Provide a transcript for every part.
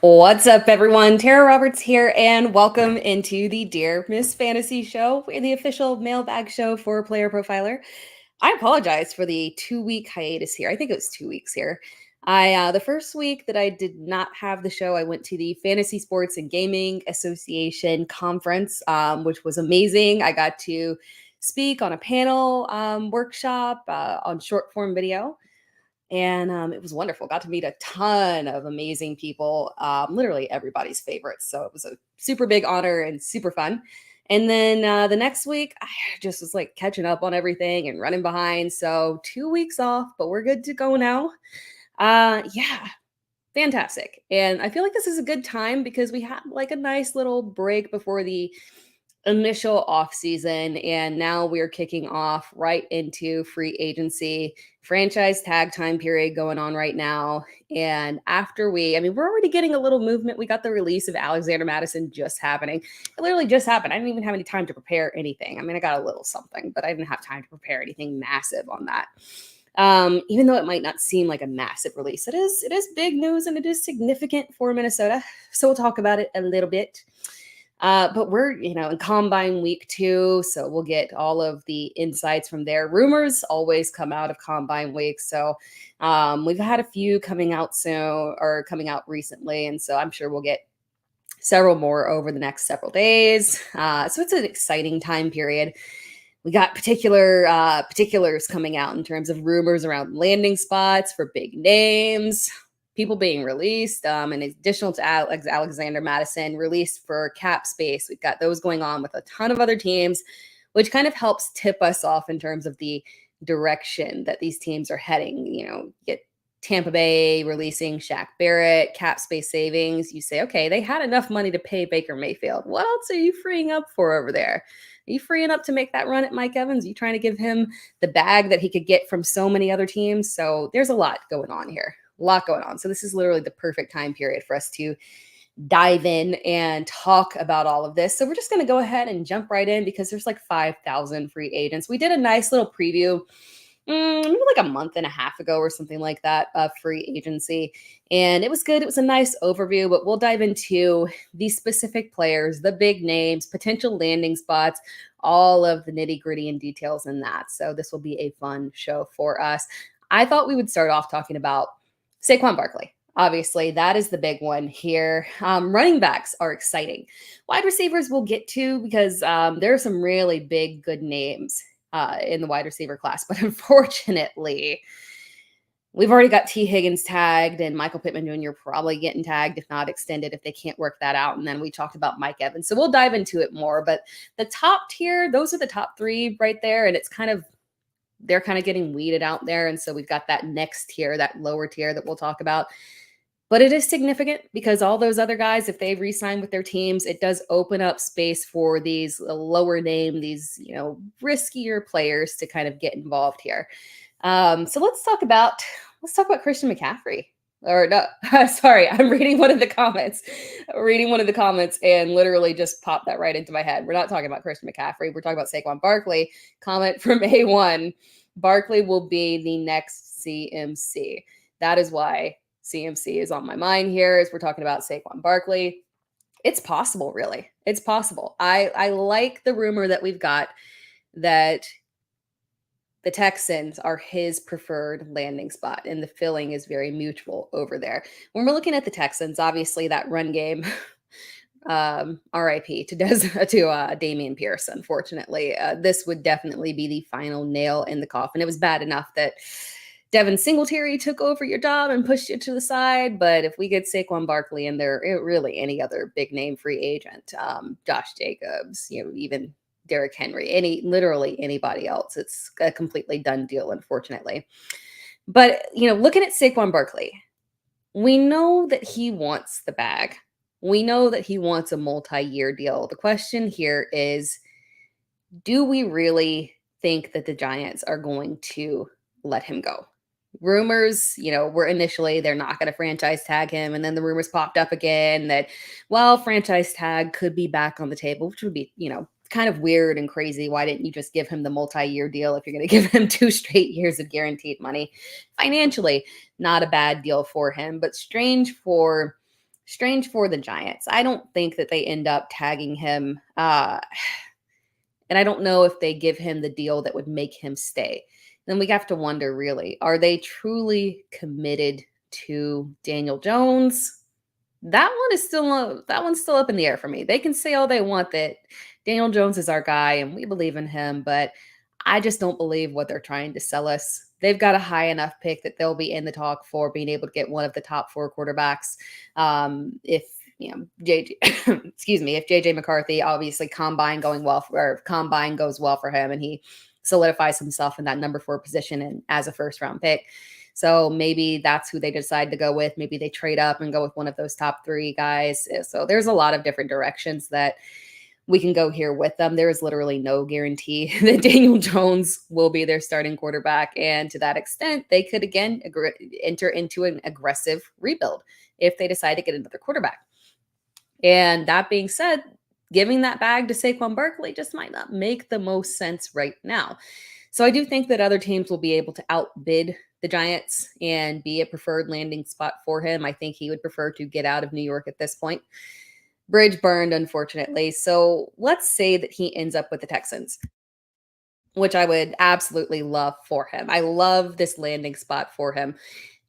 What's up, everyone? Tara Roberts here, and welcome into the Dear Miss Fantasy Show, the official mailbag show for Player Profiler. I apologize for the 2-week hiatus here. I think it was 2 weeks here. The first week that I did not have the show, I went to the Fantasy Sports and Gaming Association conference, which was amazing. I got to speak on a panel workshop on short form video. And it was wonderful. Got to meet a ton of amazing people, literally everybody's favorites. So it was a super big honor and super fun. And then the next week, I just was like catching up on everything and running behind. So 2 weeks off, but we're good to go now. Yeah, fantastic. And I feel like this is a good time because we had like a nice little break before the initial off season, and now we're kicking off right into free agency, franchise tag time period going on right now. And after we're already getting a little movement. We got the release of Alexander Mattison just happening. It literally just happened. I didn't even have any time to prepare anything. I got a little something, but I didn't have time to prepare anything massive on that. Even though it might not seem like a massive release, it is big news and it is significant for Minnesota. So we'll talk about it a little bit. But we're, in combine week 2, so we'll get all of the insights from there. Rumors always come out of combine week. So we've had a few coming out soon or coming out recently. And so I'm sure we'll get several more over the next several days. So it's an exciting time period. We got particulars coming out in terms of rumors around landing spots for big names, people being released, in addition to Alexander Mattison released for cap space. We've got those going on with a ton of other teams, which kind of helps tip us off in terms of the direction that these teams are heading. Get Tampa Bay releasing Shaq Barrett, cap space savings. You say, okay, they had enough money to pay Baker Mayfield. What else are you freeing up for over there? Are you freeing up to make that run at Mike Evans? Are you trying to give him the bag that he could get from so many other teams? So there's a lot going on here. A lot going on. So this is literally the perfect time period for us to dive in and talk about all of this. So we're just going to go ahead and jump right in because there's like 5,000 free agents. We did a nice little preview maybe like a month and a half ago or something like that of free agency. And it was good. It was a nice overview, but we'll dive into the specific players, the big names, potential landing spots, all of the nitty gritty and details in that. So this will be a fun show for us. I thought we would start off talking about Saquon Barkley. Obviously, that is the big one here. Running backs are exciting. Wide receivers we'll get to because there are some really big, good names in the wide receiver class. But unfortunately, we've already got T. Higgins tagged and Michael Pittman Jr. probably getting tagged, if not extended, if they can't work that out. And then we talked about Mike Evans. So we'll dive into it more. But the top tier, those are the top 3 right there. And they're kind of getting weeded out there. And so we've got that next tier, that lower tier that we'll talk about. But it is significant because all those other guys, if they re-sign with their teams, it does open up space for these lower name, these, riskier players to kind of get involved here. So let's talk about Christian McCaffrey. Or no, sorry, I'm reading one of the comments and literally just popped that right into my head. We're not talking about Christian McCaffrey. We're talking about Saquon Barkley. Comment from A1, Barkley will be the next CMC. That is why CMC is on my mind here as we're talking about Saquon Barkley. It's possible, really. It's possible. I like the rumor that we've got that the Texans are his preferred landing spot, and the filling is very mutual over there. When we're looking at the Texans, obviously that run game, RIP to Damian Pierce, unfortunately. This would definitely be the final nail in the coffin. It was bad enough that Devin Singletary took over your job and pushed you to the side, but if we get Saquon Barkley in there, really any other big name free agent, Josh Jacobs, even Derrick Henry, literally anybody else. It's a completely done deal, unfortunately. But, looking at Saquon Barkley, we know that he wants the bag. We know that he wants a multi-year deal. The question here is, do we really think that the Giants are going to let him go? Rumors, were initially they're not going to franchise tag him. And then the rumors popped up again that, franchise tag could be back on the table, which would be, kind of weird and crazy. Why didn't you just give him the multi-year deal if you're going to give him 2 straight years of guaranteed money? Financially, not a bad deal for him, but strange for Strange for the Giants. I don't think that they end up tagging him. And I don't know if they give him the deal that would make him stay. Then we have to wonder, really, are they truly committed to Daniel Jones? That one's still up in the air for me. They can say all they want that Daniel Jones is our guy and we believe in him, but I just don't believe what they're trying to sell us. They've got a high enough pick that they'll be in the talk for being able to get one of the top 4 quarterbacks. If JJ, excuse me, if JJ McCarthy, obviously combine goes well for him and he solidifies himself in that number 4 position and as a first round pick. So maybe that's who they decide to go with. Maybe they trade up and go with one of those top 3 guys. So there's a lot of different directions that we can go here with them. There is literally no guarantee that Daniel Jones will be their starting quarterback. And to that extent, they could again enter into an aggressive rebuild if they decide to get another quarterback. And that being said, giving that bag to Saquon Barkley just might not make the most sense right now. So I do think that other teams will be able to outbid the Giants and be a preferred landing spot for him. I think he would prefer to get out of New York at this point. Bridge burned, unfortunately. So let's say that he ends up with the Texans, which I would absolutely love for him. I love this landing spot for him.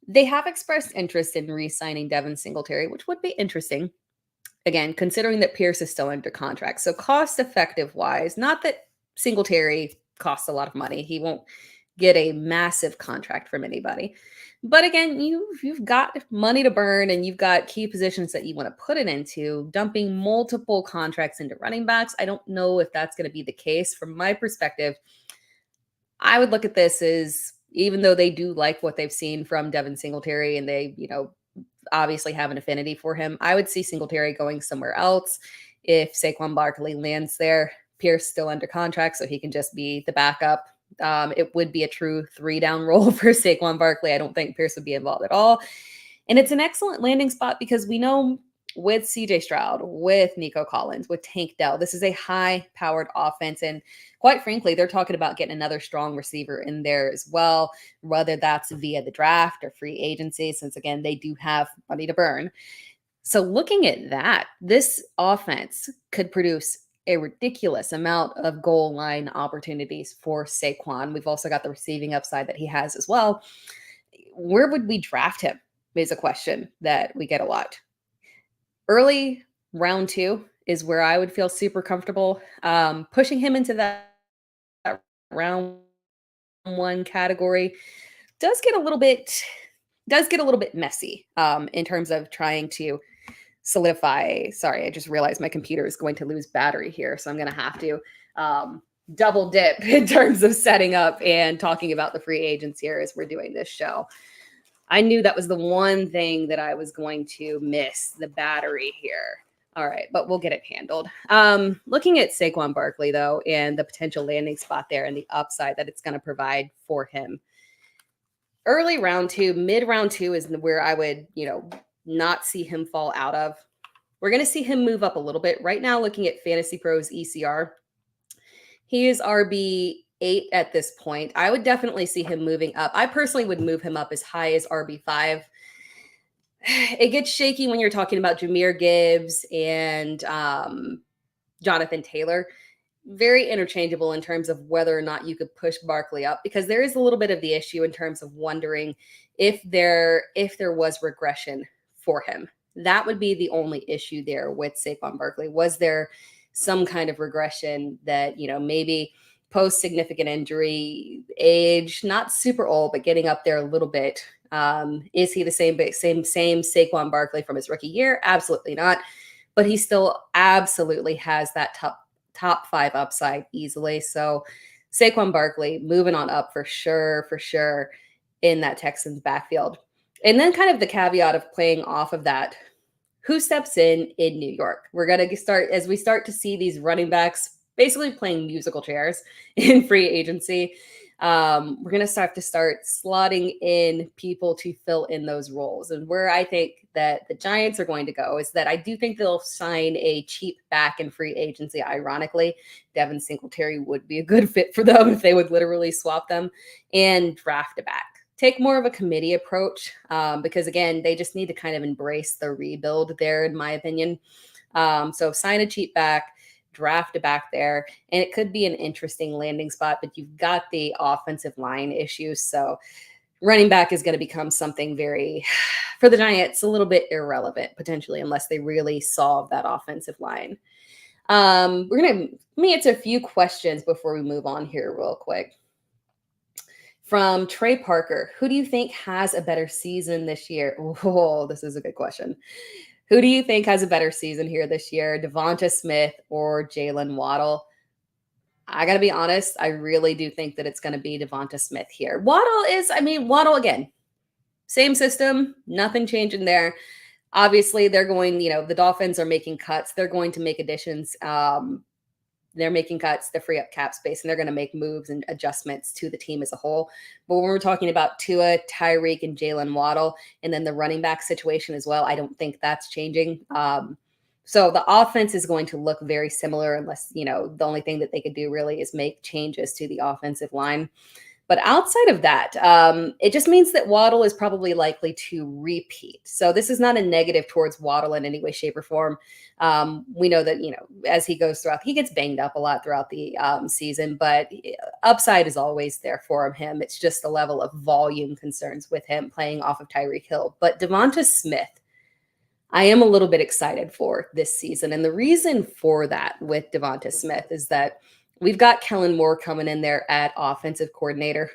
They have expressed interest in re-signing Devin Singletary, which would be interesting. Again, considering that Pierce is still under contract. So cost-effective wise, not that Singletary costs a lot of money. He won't get a massive contract from anybody. But again, you've got money to burn and you've got key positions that you want to put it into. Dumping multiple contracts into running backs, I don't know if that's going to be the case. From my perspective, I would look at this as, even though they do like what they've seen from Devin Singletary and they, obviously have an affinity for him, I would see Singletary going somewhere else. If Saquon Barkley lands there, Pierce still under contract, so he can just be the backup. It would be a true 3-down role for Saquon Barkley. I don't think Pierce would be involved at all. And it's an excellent landing spot because we know with CJ Stroud, with Nico Collins, with Tank Dell, this is a high-powered offense. And quite frankly, they're talking about getting another strong receiver in there as well, whether that's via the draft or free agency, since, again, they do have money to burn. So looking at that, this offense could produce a ridiculous amount of goal line opportunities for Saquon. We've also got the receiving upside that he has as well. Where would we draft him is a question that we get a lot. Early round 2 is where I would feel super comfortable. Pushing him into that round 1 category does get a little bit messy in terms of trying to solidify. Sorry, I just realized my computer is going to lose battery here, so I'm going to have to double dip in terms of setting up and talking about the free agents here as we're doing this show. I knew that was the one thing that I was going to miss, the battery here. All right, but we'll get it handled. Looking at Saquon Barkley, though, and the potential landing spot there and the upside that it's going to provide for him. Early round 2, mid round 2 is where I would, not see him fall out of. We're going to see him move up a little bit. Right now, looking at Fantasy Pros ECR, he is RB8 at this point. I would definitely see him moving up. I personally would move him up as high as RB5. It gets shaky when you're talking about Jahmyr Gibbs and Jonathan Taylor. Very interchangeable in terms of whether or not you could push Barkley up, because there is a little bit of the issue in terms of wondering if there was regression for him. That would be the only issue there with Saquon Barkley. Was there some kind of regression that, maybe post significant injury, age, not super old, but getting up there a little bit? Is he the same Saquon Barkley from his rookie year? Absolutely not. But he still absolutely has that top 5 upside easily. So Saquon Barkley moving on up for sure in that Texans backfield. And then kind of the caveat of playing off of that, who steps in New York? We're going to start, as we start to see these running backs basically playing musical chairs in free agency. We're going to start slotting in people to fill in those roles. And where I think that the Giants are going to go is that I do think they'll sign a cheap back in free agency. Ironically, Devin Singletary would be a good fit for them if they would literally swap them and draft a back. take more of a committee approach because, again, they just need to kind of embrace the rebuild there, in my opinion. So sign a cheap back, draft a back there, and it could be an interesting landing spot, but you've got the offensive line issues. So running back is going to become something very, for the Giants, a little bit irrelevant potentially, unless they really solve that offensive line. We're going to let me answer a few questions before we move on here real quick. From Trey Parker, who do you think has a better season this year? Oh, this is a good question. Who do you think has a better season here this year, DeVonta Smith or Jaylen Waddle? I got to be honest, I really do think that it's going to be DeVonta Smith here. Waddle again, same system, nothing changing there. Obviously, they're going, the Dolphins are making cuts. They're going to make additions. They're making cuts to free up cap space, and they're going to make moves and adjustments to the team as a whole. But when we're talking about Tua, Tyreek, and Jaylen Waddle, and then the running back situation as well, I don't think that's changing. So the offense is going to look very similar unless, the only thing that they could do really is make changes to the offensive line. But outside of that, it just means that Waddle is probably likely to repeat. So this is not a negative towards Waddle in any way, shape, or form. We know that, as he goes throughout, he gets banged up a lot throughout the season, but upside is always there for him. It's just the level of volume concerns with him playing off of Tyreek Hill. But DeVonta Smith, I am a little bit excited for this season. And the reason for that with DeVonta Smith is that we've got Kellen Moore coming in there at offensive coordinator.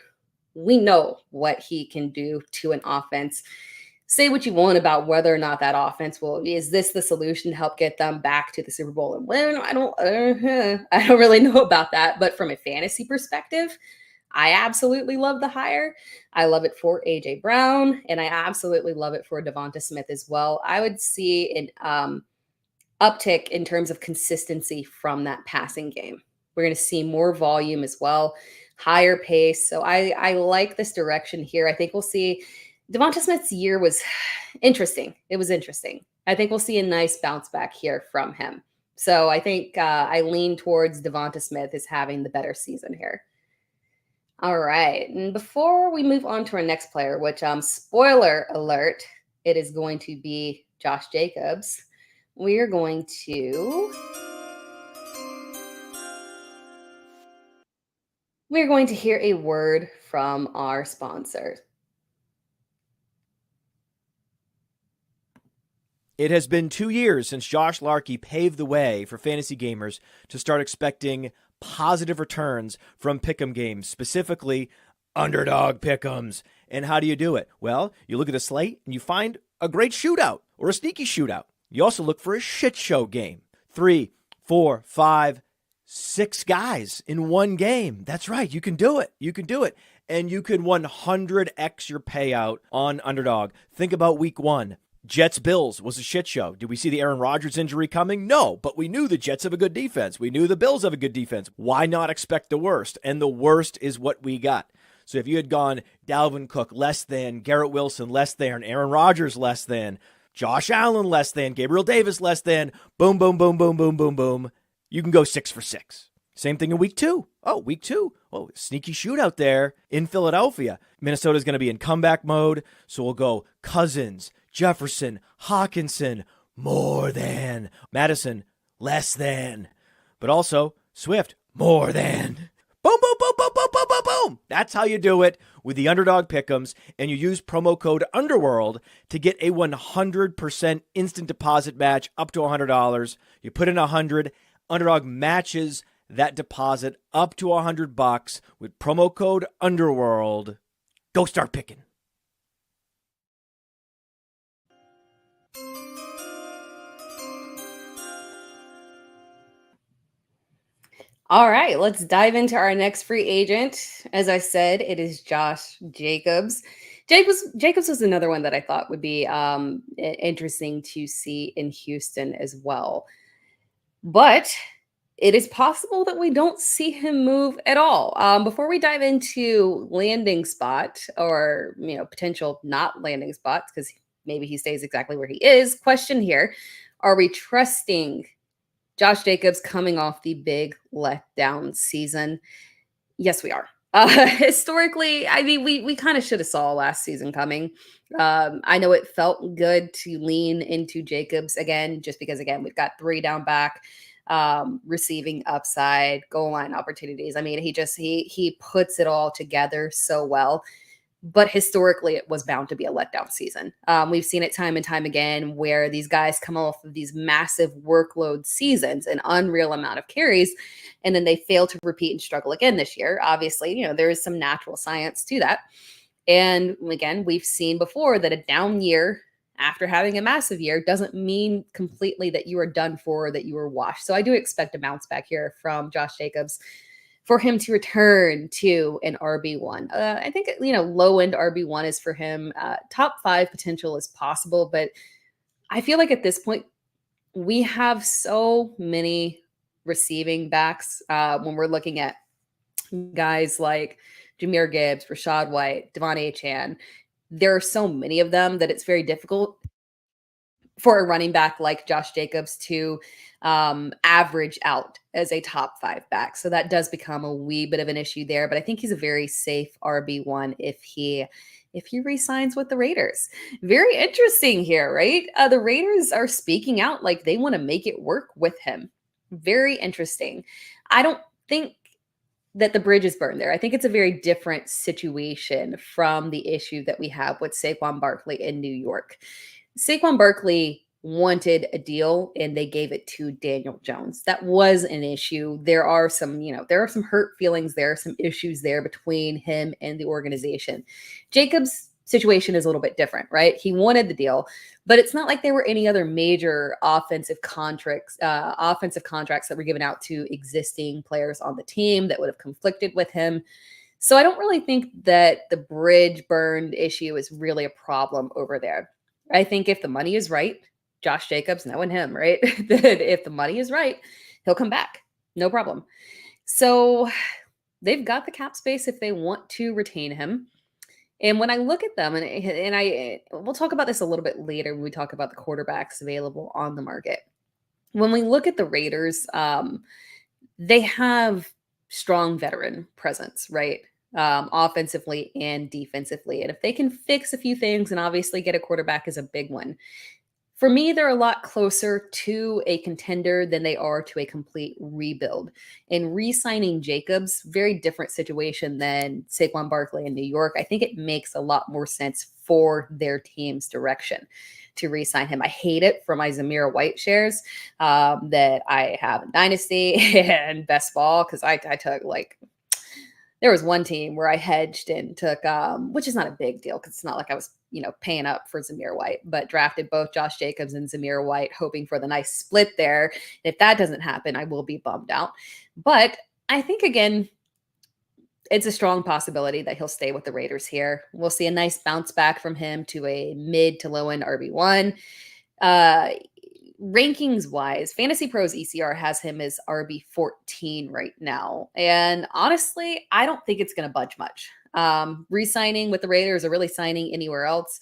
We know what he can do to an offense. Say what you want about whether or not that offense is this the solution to help get them back to the Super Bowl and win? I don't really know about that. But from a fantasy perspective, I absolutely love the hire. I love it for AJ Brown, and I absolutely love it for DeVonta Smith as well. I would see an uptick in terms of consistency from that passing game. We're going to see more volume as well, higher pace. So I like this direction here. I think we'll see DeVonta Smith's year was interesting. It was interesting. I think we'll see a nice bounce back here from him. So I think I lean towards DeVonta Smith as having the better season here. All right. And before we move on to our next player, which spoiler alert, it is going to be Josh Jacobs. We're going to hear a word from our sponsor. It has been 2 years since Josh Larkey paved the way for fantasy gamers to start expecting positive returns from pick'em games, specifically underdog pick'ems. And how do you do it? Well, you look at a slate and you find a great shootout or a sneaky shootout. You also look for a shit show game. 3, 4, 5, 6 guys in one game. That's right. You can do it. You can do it. And you can 100x your payout on underdog. Think about week 1. Jets-Bills was a shit show. Did we see the Aaron Rodgers injury coming? No, but we knew the Jets have a good defense. We knew the Bills have a good defense. Why not expect the worst? And the worst is what we got. So if you had gone Dalvin Cook less than, Garrett Wilson less than, Aaron Rodgers less than, Josh Allen less than, Gabriel Davis less than, boom, boom, boom, boom, boom, boom, boom, you can go 6 for 6. Same thing in week 2. Oh, week 2. Oh, sneaky shootout there in Philadelphia. Minnesota's going to be in comeback mode, so we'll go Cousins, Jefferson, Hawkinson, more than. Mattison, less than. But also, Swift, more than. Boom, boom, boom, boom, boom, boom, boom, boom. That's how you do it with the underdog pick'ems, and you use promo code UNDERWORLD to get a 100% instant deposit match up to $100. You put in $100, underdog matches that deposit up to $100 with promo code UNDERWORLD. Go start picking. All right, let's dive into our next free agent. As I said, it is Josh Jacobs. Jacobs was another one that I thought would be interesting to see in Houston as well. But it is possible that we don't see him move at all. Before we dive into landing spot or potential not landing spots, because maybe he stays exactly where he is, question here, are we trusting Josh Jacobs coming off the big letdown season? Yes, we are. Historically, I mean, we kind of should have saw last season coming. I know it felt good to lean into Jacobs again, just because again we've got 3 down back, receiving upside, goal line opportunities. I mean, he puts it all together so well. But historically, it was bound to be a letdown season. We've seen it time and time again where these guys come off of these massive workload seasons, an unreal amount of carries, and then they fail to repeat and struggle again this year. Obviously, there is some natural science to that. And again, we've seen before that a down year after having a massive year doesn't mean completely that you are done for, or that you are washed. So I do expect a bounce back here from Josh Jacobs for him to return to an RB1. I think, low end RB1 is for him. Top 5 potential is possible, but I feel like at this point, we have so many receiving backs when we're looking at guys like Jahmyr Gibbs, Rashad White, DeVonta Chan. There are so many of them that it's very difficult for a running back like Josh Jacobs to average out as a top 5 back. So that does become a wee bit of an issue there, but I think he's a very safe RB1 if he re-signs with the Raiders. Very interesting here, right? The Raiders are speaking out like they want to make it work with him. Very interesting. I don't think that the bridge is burned there. I think it's a very different situation from the issue that we have with Saquon Barkley in New York. Saquon Barkley wanted a deal and they gave it to Daniel Jones. That was an issue. There are some hurt feelings there, some issues there between him and the organization. Jacobs' situation is a little bit different, right? He wanted the deal, but it's not like there were any other major offensive contracts that were given out to existing players on the team that would have conflicted with him. So I don't really think that the bridge burned issue is really a problem over there. I think if the money is right, Josh Jacobs, knowing him, right? If the money is right, he'll come back. No problem. So they've got the cap space if they want to retain him. And when I look at them, we'll talk about this a little bit later when we talk about the quarterbacks available on the market. When we look at the Raiders, they have strong veteran presence, right? Offensively and defensively. And if they can fix a few things, and obviously get a quarterback is a big one. For me, they're a lot closer to a contender than they are to a complete rebuild. And re-signing Jacobs, very different situation than Saquon Barkley in New York. I think it makes a lot more sense for their team's direction to re-sign him. I hate it for my Zamir White shares that I have in Dynasty and Best Ball, because I took there was one team where I hedged and took, which is not a big deal because it's not like I was, paying up for Zamir White, but drafted both Josh Jacobs and Zamir White, hoping for the nice split there. And if that doesn't happen, I will be bummed out. But I think, again, it's a strong possibility that he'll stay with the Raiders here. We'll see a nice bounce back from him to a mid to low end RB1. Rankings wise, Fantasy Pros ECR has him as RB14 right now. And honestly, I don't think it's going to budge much. Re-signing with the Raiders or really signing anywhere else,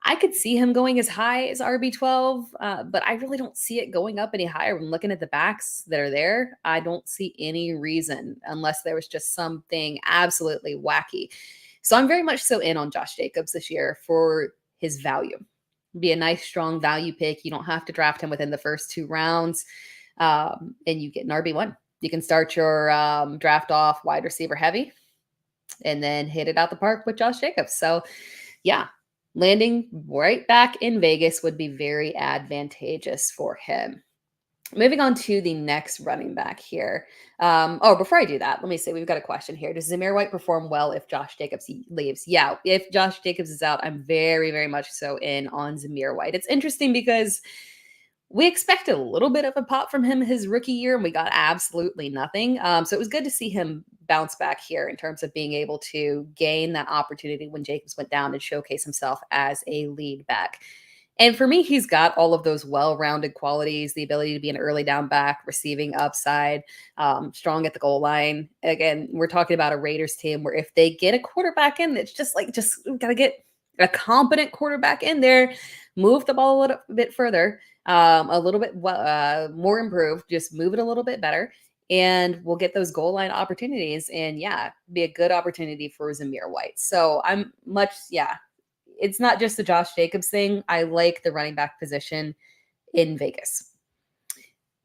I could see him going as high as RB12, but I really don't see it going up any higher. When looking at the backs that are there, I don't see any reason unless there was just something absolutely wacky. So I'm very much so in on Josh Jacobs this year for his value. Be a nice, strong value pick. You don't have to draft him within the first 2 rounds, and you get an RB1. You can start your draft off wide receiver heavy and then hit it out the park with Josh Jacobs. So, yeah, landing right back in Vegas would be very advantageous for him. Moving on to the next running back here. Before I do that, let me say we've got a question here. Does Zamir White perform well if Josh Jacobs leaves? Yeah, if Josh Jacobs is out, I'm very, very much so in on Zamir White. It's interesting because we expected a little bit of a pop from him his rookie year, and we got absolutely nothing. So it was good to see him bounce back here in terms of being able to gain that opportunity when Jacobs went down and showcase himself as a lead back. And for me, he's got all of those well-rounded qualities, the ability to be an early down back, receiving upside, strong at the goal line. Again, we're talking about a Raiders team where if they get a quarterback in, it's just got to get a competent quarterback in there, move the ball a little bit further, a little bit more improved, just move it a little bit better. and will get those goal line opportunities. And yeah, be a good opportunity for Zamir White. So it's not just the Josh Jacobs thing. I like the running back position in Vegas.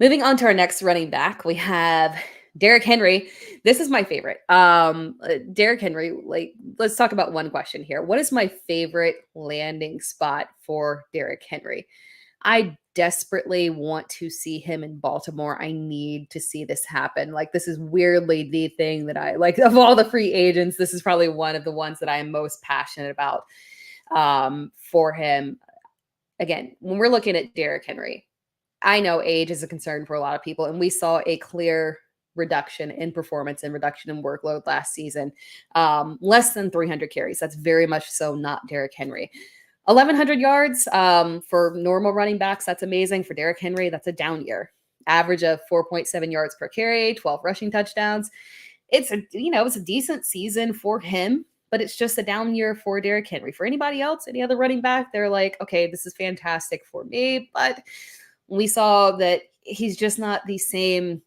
Moving on to our next running back, we have Derrick Henry. This is my favorite. Derrick Henry, let's talk about one question here. What is my favorite landing spot for Derrick Henry? I desperately want to see him in Baltimore. I need to see this happen. This is weirdly the thing that I like of all the free agents. This is probably one of the ones that I am most passionate about for him. Again, when we're looking at Derrick Henry, I know age is a concern for a lot of people, and we saw a clear reduction in performance and reduction in workload last season. Less than 300 carries. That's very much so not Derrick Henry. 1,100 yards for normal running backs. That's amazing. For Derrick Henry, that's a down year. Average of 4.7 yards per carry, 12 rushing touchdowns. It's a decent season for him, but it's just a down year for Derrick Henry. For anybody else, any other running back, they're like, okay, this is fantastic for me, but we saw that he's just not the same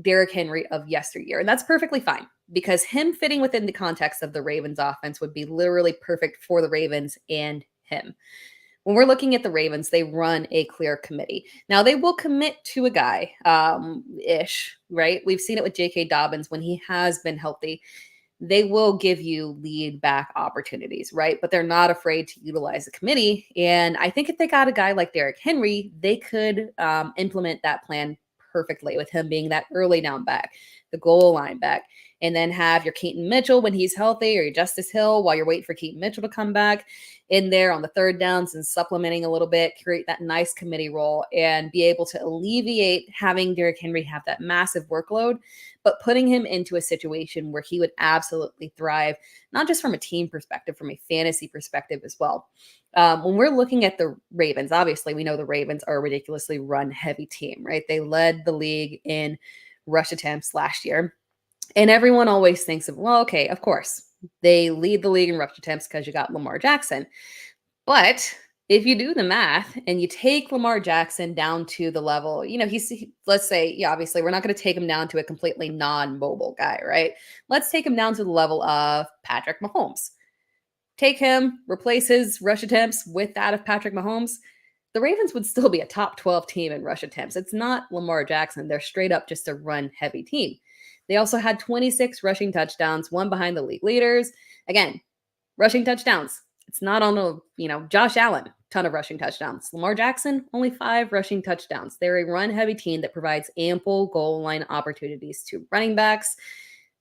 Derrick Henry of yesteryear. And that's perfectly fine because him fitting within the context of the Ravens offense would be literally perfect for the Ravens and him. When we're looking at the Ravens, they run a clear committee. Now they will commit to a guy ish, right? We've seen it with J.K. Dobbins when he has been healthy. They will give you lead back opportunities, right? But they're not afraid to utilize the committee. And I think if they got a guy like Derrick Henry, they could implement that plan perfectly with him being that early down back, the goal line back, and then have your Keaton Mitchell when he's healthy or your Justice Hill while you're waiting for Keaton Mitchell to come back in there on the third downs and supplementing a little bit, create that nice committee role and be able to alleviate having Derrick Henry have that massive workload, but putting him into a situation where he would absolutely thrive, not just from a team perspective, from a fantasy perspective as well. When we're looking at the Ravens, obviously we know the Ravens are a ridiculously run heavy team, right? They led the league in rush attempts last year. And everyone always thinks of, well, okay, of course, they lead the league in rush attempts because you got Lamar Jackson. But if you do the math and you take Lamar Jackson down to the level, let's say, obviously we're not going to take him down to a completely non-mobile guy, right? Let's take him down to the level of Patrick Mahomes. Take him, replace his rush attempts with that of Patrick Mahomes. The Ravens would still be a top 12 team in rush attempts. It's not Lamar Jackson. They're straight up just a run heavy team. They also had 26 rushing touchdowns, one behind the league leaders. Again, rushing touchdowns. It's not on Josh Allen, ton of rushing touchdowns. Lamar Jackson, only 5 rushing touchdowns. They're a run-heavy team that provides ample goal line opportunities to running backs.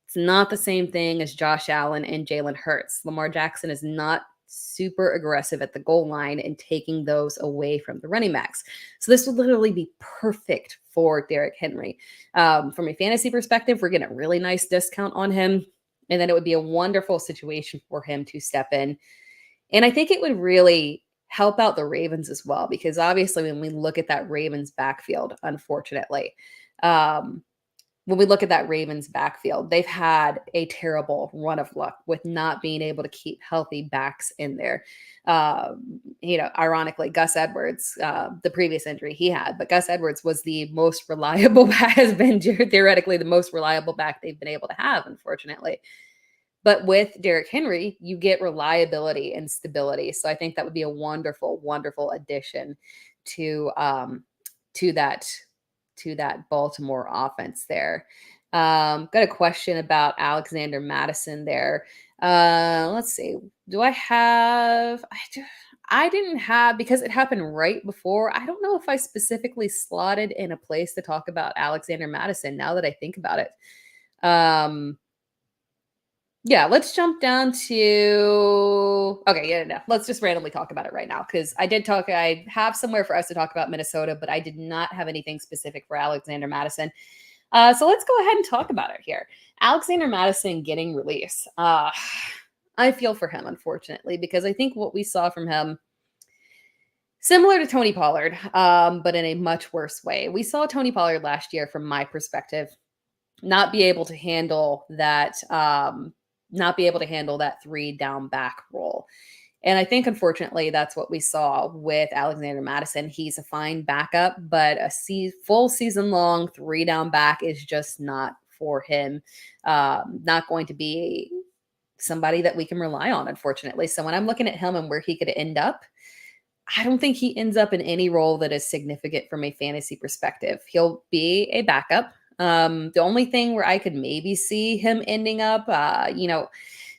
It's not the same thing as Josh Allen and Jalen Hurts. Lamar Jackson is not super aggressive at the goal line and taking those away from the running backs. So this would literally be perfect for Derrick Henry. From a fantasy perspective, we're getting a really nice discount on him. And then it would be a wonderful situation for him to step in. And I think it would really help out the Ravens as well, because obviously when we look at that Ravens backfield, unfortunately, when we look at that Ravens backfield, they've had a terrible run of luck with not being able to keep healthy backs in there. Ironically, Gus Edwards, the previous injury he had, but Gus Edwards was the most reliable back, has been theoretically the most reliable back they've been able to have, unfortunately. But with Derrick Henry, you get reliability and stability. So I think that would be a wonderful, wonderful addition to that Baltimore offense there. Got a question about Alexander Mattison there. Let's see. I didn't have, because it happened right before. I don't know if I specifically slotted in a place to talk about Alexander Mattison now that I think about it. Yeah, let's jump down to, let's just randomly talk about it right now, because I have somewhere for us to talk about Minnesota, but I did not have anything specific for Alexander Mattison. So let's go ahead and talk about it here. Alexander Mattison getting released. I feel for him, unfortunately, because I think what we saw from him, similar to Tony Pollard, but in a much worse way. We saw Tony Pollard last year, from my perspective, not be able to handle that 3 down back role. And I think, unfortunately, that's what we saw with Alexander Mattison. He's a fine backup, but a full season long 3-down back is just not for him. Not going to be somebody that we can rely on, unfortunately. So when I'm looking at him and where he could end up, I don't think he ends up in any role that is significant from a fantasy perspective. He'll be a backup. The only thing where I could maybe see him ending up,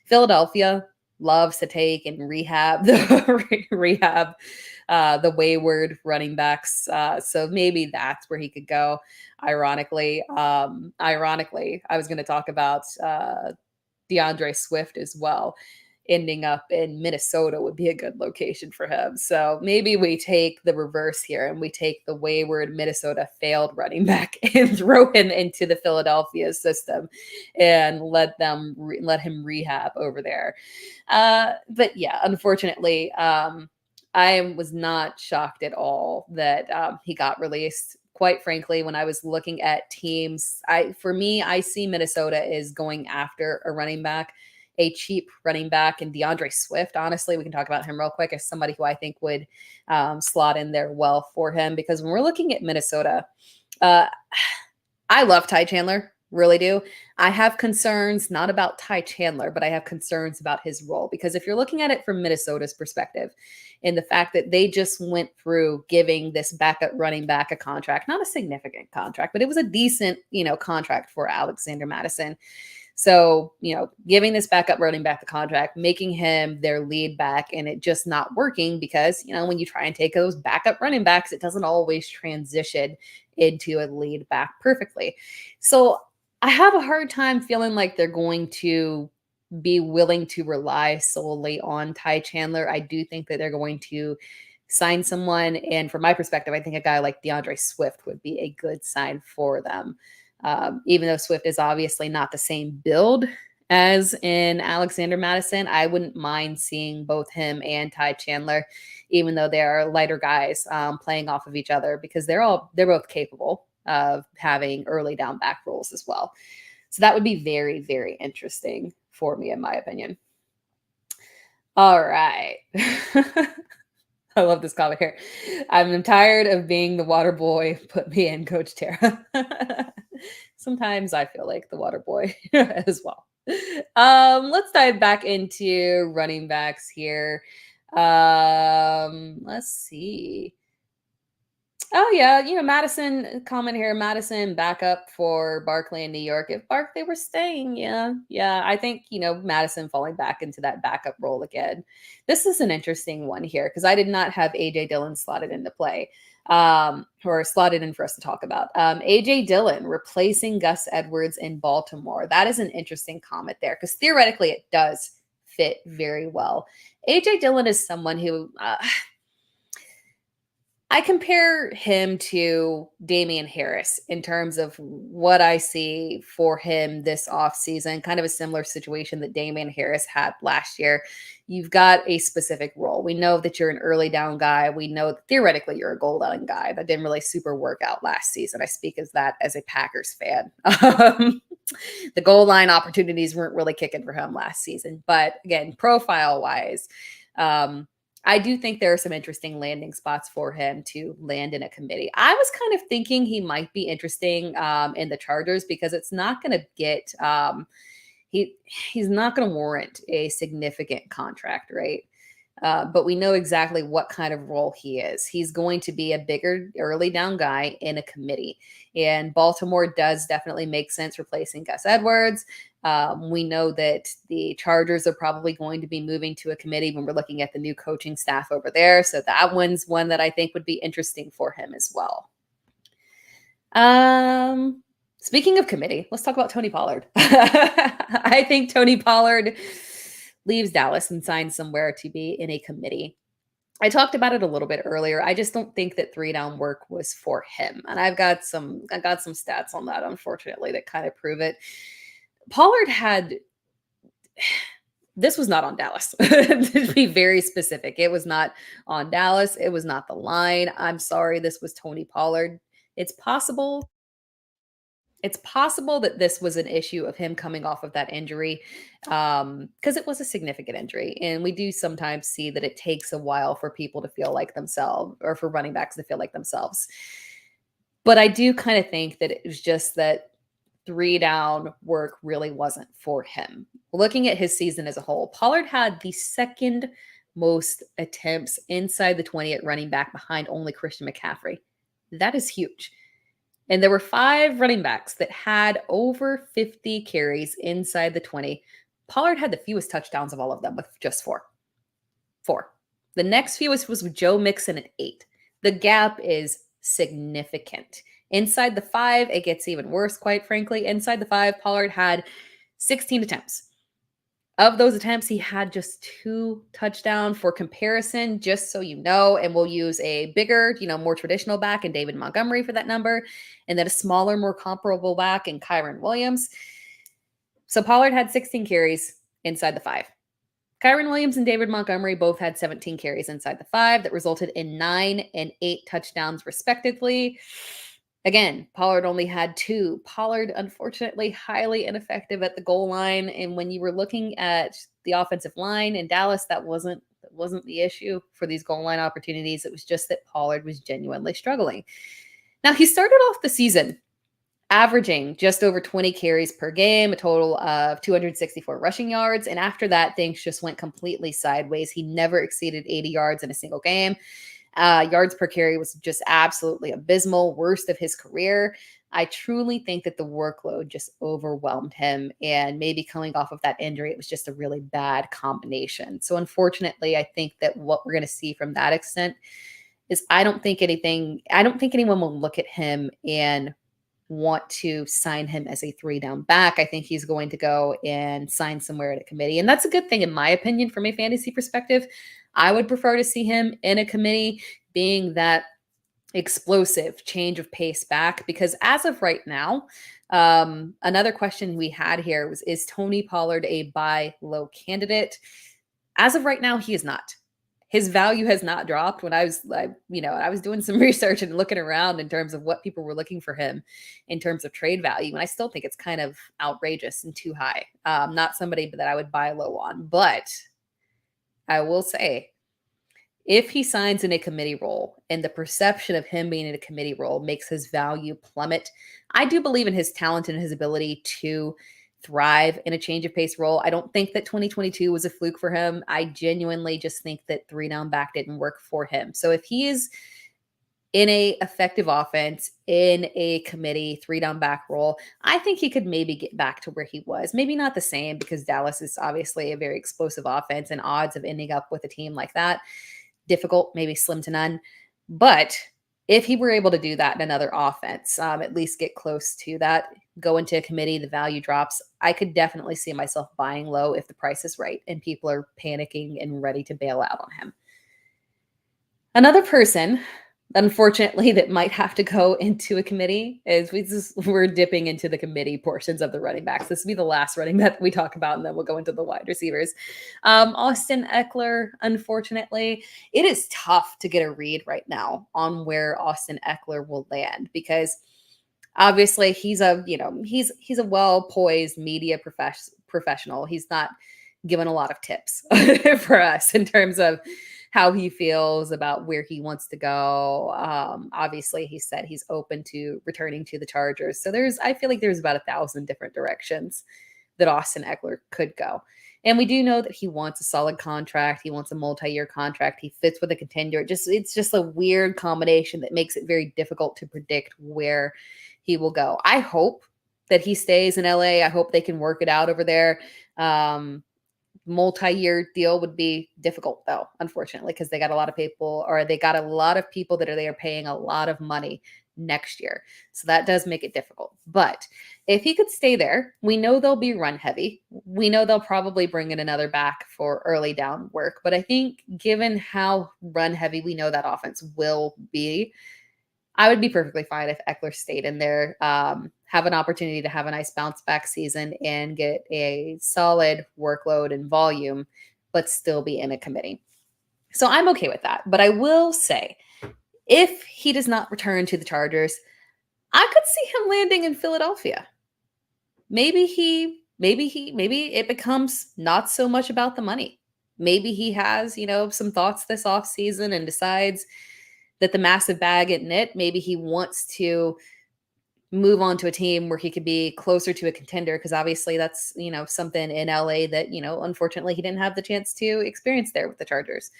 Philadelphia loves to take and rehab the wayward running backs. So maybe that's where he could go. Ironically, I was going to talk about DeAndre Swift as well. Ending up in Minnesota would be a good location for him. So maybe we take the reverse here and we take the wayward Minnesota failed running back and throw him into the Philadelphia system and let him rehab over there. But yeah, unfortunately, I was not shocked at all that he got released. Quite frankly, when I was looking at teams, I see Minnesota is going after a running back, a cheap running back, and DeAndre Swift. Honestly, we can talk about him real quick as somebody who I think would slot in there well for him, because when we're looking at Minnesota, I love Ty Chandler, really do. I have concerns not about Ty Chandler, but I have concerns about his role, because if you're looking at it from Minnesota's perspective, and the fact that they just went through giving this backup running back a contract, not a significant contract, but it was a decent, contract for Alexander Mattison. So, giving this backup running back the contract, making him their lead back, and it just not working because, when you try and take those backup running backs, it doesn't always transition into a lead back perfectly. So I have a hard time feeling like they're going to be willing to rely solely on Ty Chandler. I do think that they're going to sign someone. And from my perspective, I think a guy like DeAndre Swift would be a good sign for them. Even though Swift is obviously not the same build as in Alexander Mattison, I wouldn't mind seeing both him and Ty Chandler, even though they are lighter guys playing off of each other, because they're both capable of having early down back roles as well. So that would be very, very interesting for me, in my opinion. All right. I love this comment here. I'm tired of being the water boy. Put me in, Coach Tera. Sometimes I feel like the water boy as well. Let's dive back into running backs here. Let's see. Oh yeah, Mattison comment here. Mattison backup for Barkley in New York. If Barkley were staying, yeah, I think Mattison falling back into that backup role again. This is an interesting one here because I did not have AJ Dillon slotted into play, or slotted in for us to talk about. AJ Dillon replacing Gus Edwards in Baltimore. That is an interesting comment there because theoretically it does fit very well. AJ Dillon is someone who. I compare him to Damian Harris in terms of what I see for him this offseason, kind of a similar situation that Damian Harris had last year. You've got a specific role. We know that you're an early down guy. We know that theoretically you're a goal line guy. That didn't really super work out last season. I speak as that as a Packers fan. The goal line opportunities weren't really kicking for him last season. But again, profile wise, I do think there are some interesting landing spots for him to land in a committee. I was kind of thinking he might be interesting in the Chargers because it's not going to get he's not going to warrant a significant contract, right? But we know exactly what kind of role he is. He's going to be a bigger early down guy in a committee. And Baltimore does definitely make sense replacing Gus Edwards. We know that the Chargers are probably going to be moving to a committee when we're looking at the new coaching staff over there. So that one's one that I think would be interesting for him as well. Speaking of committee, let's talk about Tony Pollard. I think Tony Pollard leaves Dallas and signs somewhere to be in a committee. I talked about it a little bit earlier. I just don't think that 3-down work was for him. And I got some stats on that, unfortunately, that kind of prove it. Pollard this was not on Dallas. To be very specific, it was not on Dallas. It was not the line. I'm sorry. This was Tony Pollard. It's possible It's possible that this was an issue of him coming off of that injury, because it was a significant injury. And we do sometimes see that it takes a while for people to feel like themselves, or for running backs to feel like themselves. But I do kind of think that it was just that 3 down work really wasn't for him. Looking at his season as a whole, Pollard had the second most attempts inside the 20 at running back, behind only Christian McCaffrey. That is huge. And there were 5 running backs that had over 50 carries inside the 20. Pollard had the fewest touchdowns of all of them, with just 4. 4. The next fewest was with Joe Mixon at 8. The gap is significant. Inside the 5, it gets even worse, quite frankly. Inside the 5, Pollard had 16 attempts. Of those attempts, he had just 2 touchdowns. For comparison, just so you know, and we'll use a bigger, more traditional back in David Montgomery for that number, and then a smaller, more comparable back in Kyren Williams. So Pollard had 16 carries inside the 5. Kyren Williams and David Montgomery both had 17 carries inside the 5 that resulted in 9 and 8 touchdowns, respectively. Again, Pollard only had 2. Pollard, unfortunately, highly ineffective at the goal line. And when you were looking at the offensive line in Dallas, that wasn't the issue for these goal line opportunities. It was just that Pollard was genuinely struggling. Now, he started off the season averaging just over 20 carries per game, a total of 264 rushing yards. And after that, things just went completely sideways. He never exceeded 80 yards in a single game. Yards per carry was just absolutely abysmal, worst of his career. I truly think that the workload just overwhelmed him, and maybe coming off of that injury, it was just a really bad combination. So unfortunately, I think that what we're going to see from that extent is I don't think anyone will look at him and want to sign him as a 3-down back. I think he's going to go and sign somewhere at a committee. And that's a good thing, in my opinion, from a fantasy perspective. I would prefer to see him in a committee, being that explosive change of pace back, because as of right now, another question we had here was, is Tony Pollard a buy low candidate? As of right now, he is not. His value has not dropped. When I was doing some research and looking around in terms of what people were looking for him in terms of trade value, and I still think it's kind of outrageous and too high. Not somebody that I would buy low on, but I will say, if he signs in a committee role and the perception of him being in a committee role makes his value plummet, I do believe in his talent and his ability to thrive in a change of pace role. I don't think that 2022 was a fluke for him. I genuinely just think that 3-down back didn't work for him. So if he is in a effective offense, in a committee 3-down back role, I think he could maybe get back to where he was. Maybe not the same, because Dallas is obviously a very explosive offense, and odds of ending up with a team like that, difficult, maybe slim to none. But if he were able to do that in another offense, at least get close to that, go into a committee, the value drops, I could definitely see myself buying low if the price is right and people are panicking and ready to bail out on him. Another person, unfortunately, that might have to go into a committee is we're dipping into the committee portions of the running backs. This will be the last running back we talk about, and then we'll go into the wide receivers. Austin Ekeler, unfortunately, it is tough to get a read right now on where Austin Ekeler will land, because obviously he's a well-poised media professional. He's not given a lot of tips for us in terms of how he feels about where he wants to go. Obviously, he said he's open to returning to the Chargers. So I feel like there's about 1,000 different directions that Austin Ekeler could go. And we do know that he wants a solid contract. He wants a multi-year contract. He fits with a contender. It's just a weird combination that makes it very difficult to predict where he will go. I hope that he stays in LA. I hope they can work it out over there. Multi-year deal would be difficult, though, unfortunately, because they got a lot of people that are there paying a lot of money next year. So that does make it difficult. But if he could stay there, we know they'll be run heavy. We know they'll probably bring in another back for early down work. But I think given how run heavy we know that offense will be, I would be perfectly fine if Ekeler stayed in there, have an opportunity to have a nice bounce back season and get a solid workload and volume, but still be in a committee. So I'm okay with that. But I will say, if he does not return to the Chargers, I could see him landing in Philadelphia. Maybe it becomes not so much about the money. Maybe he has, some thoughts this offseason and decides that the massive bag isn't it. Maybe he wants to move on to a team where he could be closer to a contender, because obviously that's, something in LA that, unfortunately he didn't have the chance to experience there with the Chargers.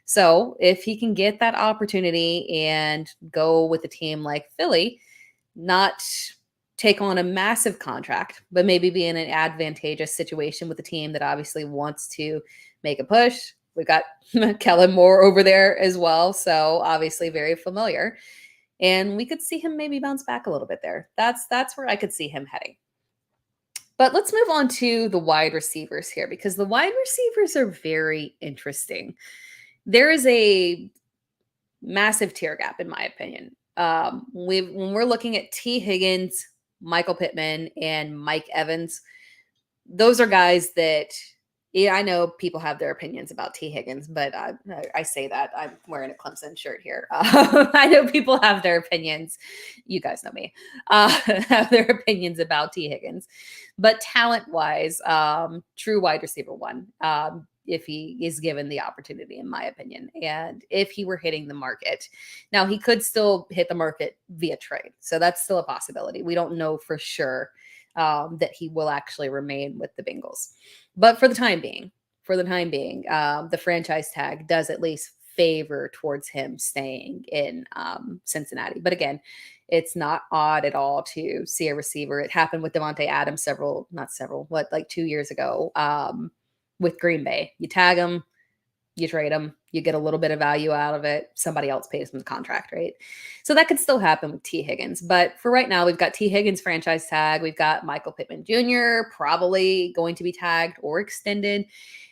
So if he can get that opportunity and go with a team like Philly, not take on a massive contract, but maybe be in an advantageous situation with a team that obviously wants to make a push. We've got Kellen Moore over there as well, so obviously very familiar. And we could see him maybe bounce back a little bit there. That's where I could see him heading. But let's move on to the wide receivers here, because the wide receivers are very interesting. There is a massive tier gap, in my opinion. When we're looking at T. Higgins, Michael Pittman, and Mike Evans, those are guys that, yeah, I know people have their opinions about T. Higgins, but I say that I'm wearing a Clemson shirt here. I know people have their opinions. You guys know me. Have their opinions about T. Higgins, but talent-wise, true wide receiver one. If he is given the opportunity, in my opinion, and if he were hitting the market. Now, he could still hit the market via trade, so that's still a possibility. We don't know for sure that he will actually remain with the Bengals. But for the time being, the franchise tag does at least favor towards him staying in Cincinnati. But again, it's not odd at all to see a receiver. It happened with DeVonta Adams 2 years ago with Green Bay. You tag him, you trade him, you get a little bit of value out of it. Somebody else pays him the contract, right? So that could still happen with T. Higgins. But for right now, we've got T. Higgins franchise tag. We've got Michael Pittman Jr. probably going to be tagged or extended.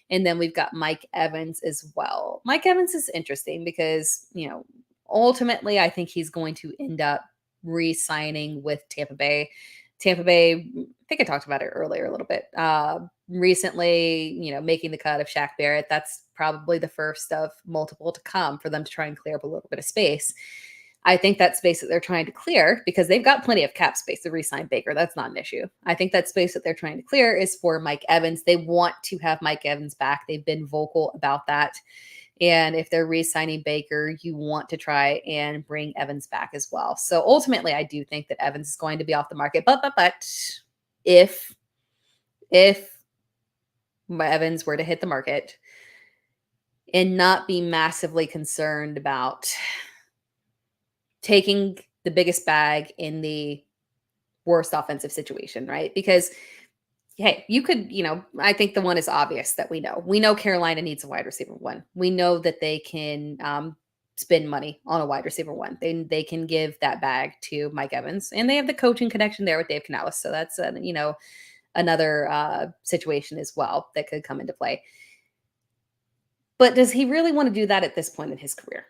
And then we've got Mike Evans as well. Mike Evans is interesting because, ultimately I think he's going to end up re-signing with Tampa Bay. Tampa Bay, I think I talked about it earlier a little bit. Recently, making the cut of Shaq Barrett. That's probably the first of multiple to come for them to try and clear up a little bit of space. I think that space that they're trying to clear, because they've got plenty of cap space to re-sign Baker. That's not an issue. I think that space that they're trying to clear is for Mike Evans. They want to have Mike Evans back. They've been vocal about that. And if they're re-signing Baker, you want to try and bring Evans back as well. So ultimately, I do think that Evans is going to be off the market. But if Evans were to hit the market and not be massively concerned about taking the biggest bag in the worst offensive situation, right? Because hey, you could, I think the one is obvious that we know. We know Carolina needs a wide receiver one. We know that they can spend money on a wide receiver one. They can give that bag to Mike Evans, and they have the coaching connection there with Dave Canales. So that's, another situation as well that could come into play. But does he really want to do that at this point in his career?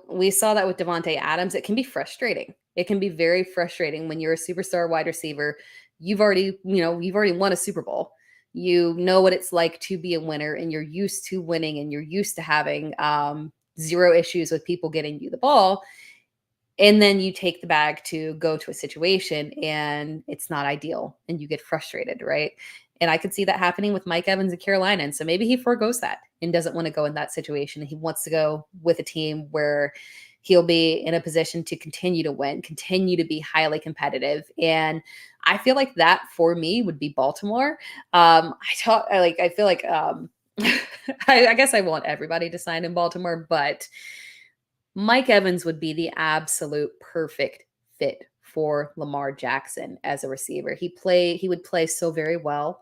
We saw that with DeVonta Adams. It can be frustrating. It can be very frustrating when you're a superstar wide receiver. You've already won a Super Bowl. You know what it's like to be a winner, and you're used to winning, and you're used to having zero issues with people getting you the ball. And then you take the bag to go to a situation and it's not ideal and you get frustrated, right? And I could see that happening with Mike Evans in Carolina. And so maybe he forgoes that and doesn't want to go in that situation. He wants to go with a team where he'll be in a position to continue to win, continue to be highly competitive. And I feel like that for me would be Baltimore. I feel like I guess I want everybody to sign in Baltimore, but Mike Evans would be the absolute perfect fit for Lamar Jackson as a receiver. He would play so very well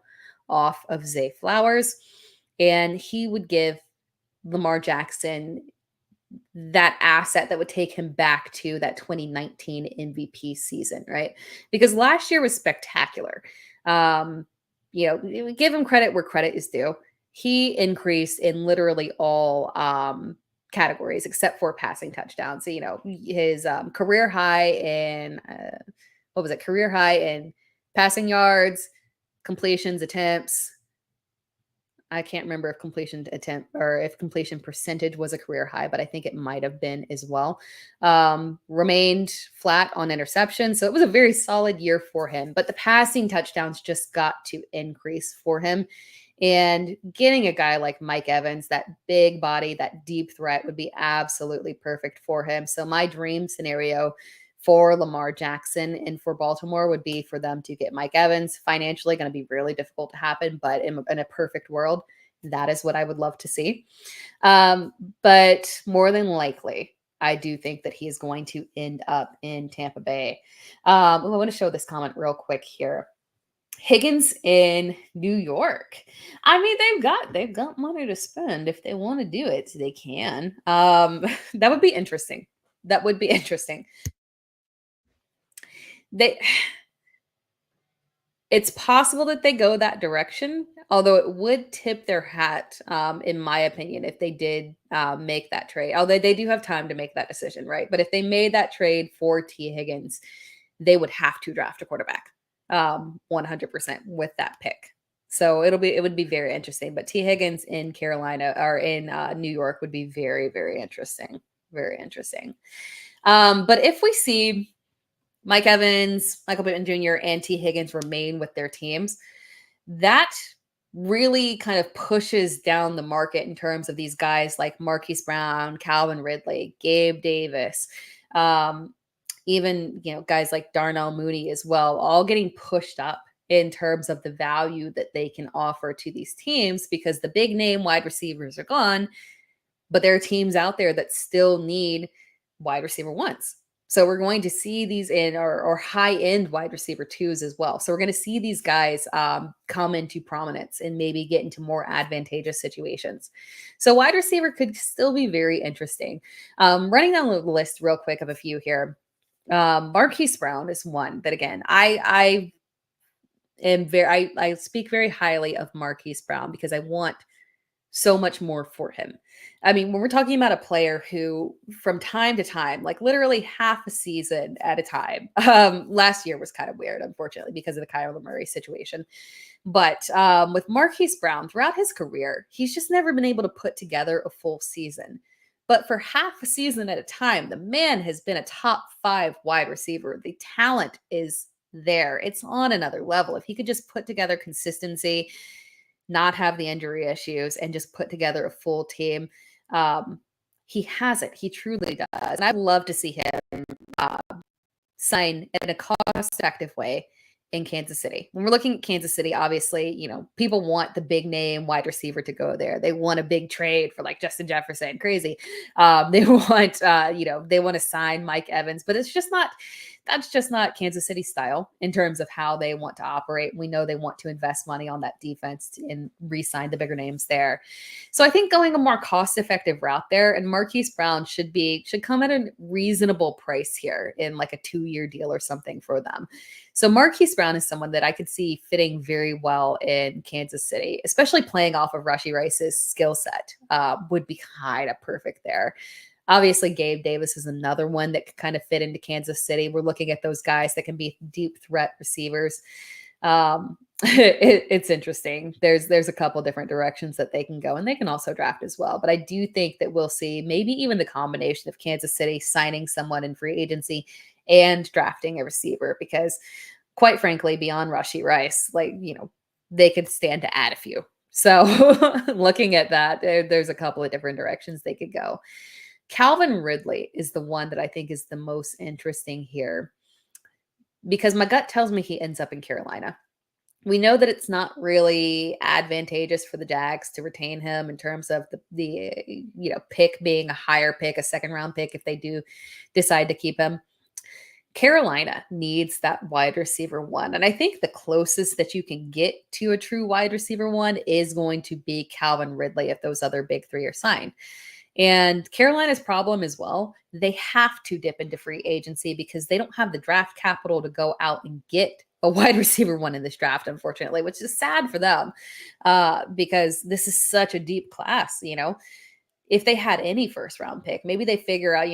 off of Zay Flowers, and he would give Lamar Jackson that asset that would take him back to that 2019 MVP season, right? Because last year was spectacular. Give him credit where credit is due. He increased in literally all categories except for passing touchdowns. So, his career high in career high in passing yards, completions, attempts, I can't remember if completion attempt or if completion percentage was a career high, but I think it might have been as well. Remained flat on interception. So it was a very solid year for him, but the passing touchdowns just got to increase for him. And getting a guy like Mike Evans, that big body, that deep threat would be absolutely perfect for him. So my dream scenario for Lamar Jackson and for Baltimore would be for them to get Mike Evans. Financially going to be really difficult to happen, but in a perfect world, that is what I would love to see. But more than likely, I do think that he is going to end up in Tampa Bay. I want to show this comment real quick here. Higgins in New York. I mean, they've got money to spend. If they want to do it, they can. That would be interesting. That would be interesting. It's possible that they go that direction, although it would tip their hat, in my opinion, if they did make that trade. Although they do have time to make that decision, right? But if they made that trade for T. Higgins, they would have to draft a quarterback 100% with that pick. So it would be very interesting. But T. Higgins in Carolina or in New York would be very, very interesting. Very interesting. But if we see Mike Evans, Michael Pittman Jr., and T. Higgins remain with their teams, that really kind of pushes down the market in terms of these guys like Marquise Brown, Calvin Ridley, Gabe Davis, even guys like Darnell Mooney as well, all getting pushed up in terms of the value that they can offer to these teams because the big name wide receivers are gone, but there are teams out there that still need wide receiver ones. So we're going to see these in or high-end wide receiver twos as well. So we're going to see these guys come into prominence and maybe get into more advantageous situations. So wide receiver could still be very interesting. Running down the list real quick of a few here. Marquise Brown is one that, again, I speak very highly of Marquise Brown because I want so much more for him. I mean, when we're talking about a player who from time to time, like literally half a season at a time, last year was kind of weird, unfortunately, because of the Kyler Murray situation. But with Marquise Brown, throughout his career, he's just never been able to put together a full season. But for half a season at a time, the man has been a top 5 wide receiver. The talent is there. It's on another level. If he could just put together consistency, not have the injury issues, and just put together a full team. He has it. He truly does. And I'd love to see him sign in a cost-effective way in Kansas City. When we're looking at Kansas City, obviously, people want the big name wide receiver to go there. They want a big trade for like Justin Jefferson, crazy. They want, they want to sign Mike Evans, but that's just not Kansas City style in terms of how they want to operate. We know they want to invest money on that defense and re-sign the bigger names there. So I think going a more cost-effective route there, and Marquise Brown should come at a reasonable price here in like a 2-year deal or something for them. So Marquise Brown is someone that I could see fitting very well in Kansas City, especially playing off of Rashee Rice's skill set would be kind of perfect there. Obviously, Gabe Davis is another one that could kind of fit into Kansas City. We're looking at those guys that can be deep threat receivers. It's interesting. There's a couple different directions that they can go, and they can also draft as well. But I do think that we'll see maybe even the combination of Kansas City signing someone in free agency and drafting a receiver, because quite frankly, beyond Rashee Rice, they could stand to add a few. So looking at that, there's a couple of different directions they could go. Calvin Ridley is the one that I think is the most interesting here because my gut tells me he ends up in Carolina. We know that it's not really advantageous for the Jags to retain him in terms of the pick being a higher pick, a second-round pick if they do decide to keep him. Carolina needs that wide receiver one. And I think the closest that you can get to a true wide receiver one is going to be Calvin Ridley if those other big three are signed. And Carolina's problem as well, they have to dip into free agency because they don't have the draft capital to go out and get a wide receiver one in this draft, unfortunately, which is sad for them because this is such a deep class. If they had any first round pick, maybe they figure out,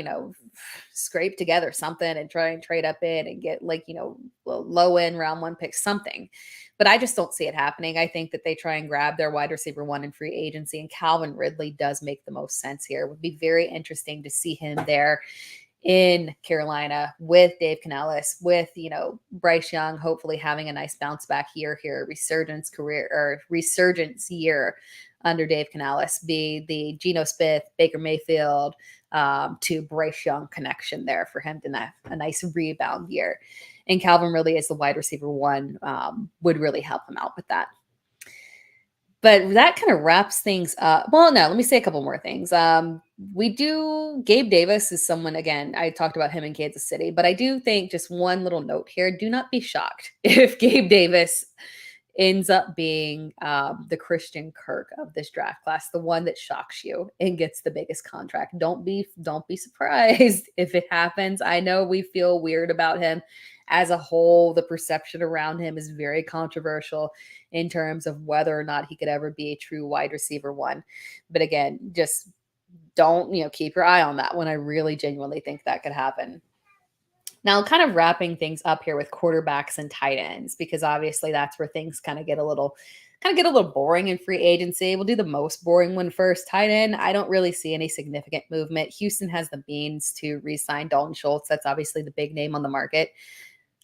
scrape together something and try and trade up in and get like, low end round one pick, something. But I just don't see it happening. I think that they try and grab their wide receiver one in free agency, and Calvin Ridley does make the most sense here. It would be very interesting to see him there in Carolina with Dave Canales, with, Bryce Young, hopefully having a nice bounce back year here, resurgence year under Dave Canales, be the Geno Smith, Baker Mayfield, to Bryce Young connection there for him to have a nice rebound year. And Calvin Ridley as the wide receiver one would really help him out with that. But that kind of wraps things up. Well, no, let me say a couple more things. Gabe Davis is someone, again, I talked about him in Kansas City, but I do think just one little note here, do not be shocked if Gabe Davis ends up being the Christian Kirk of this draft class, the one that shocks you and gets the biggest contract. Don't be surprised if it happens. I know we feel weird about him. As a whole, the perception around him is very controversial in terms of whether or not he could ever be a true wide receiver one. But again, just don't, keep your eye on that one. I really genuinely think that could happen. Now, kind of wrapping things up here with quarterbacks and tight ends, because obviously that's where things kind of get a little boring in free agency. We'll do the most boring one first. Tight end, I don't really see any significant movement. Houston has the means to re-sign Dalton Schultz. That's obviously the big name on the market.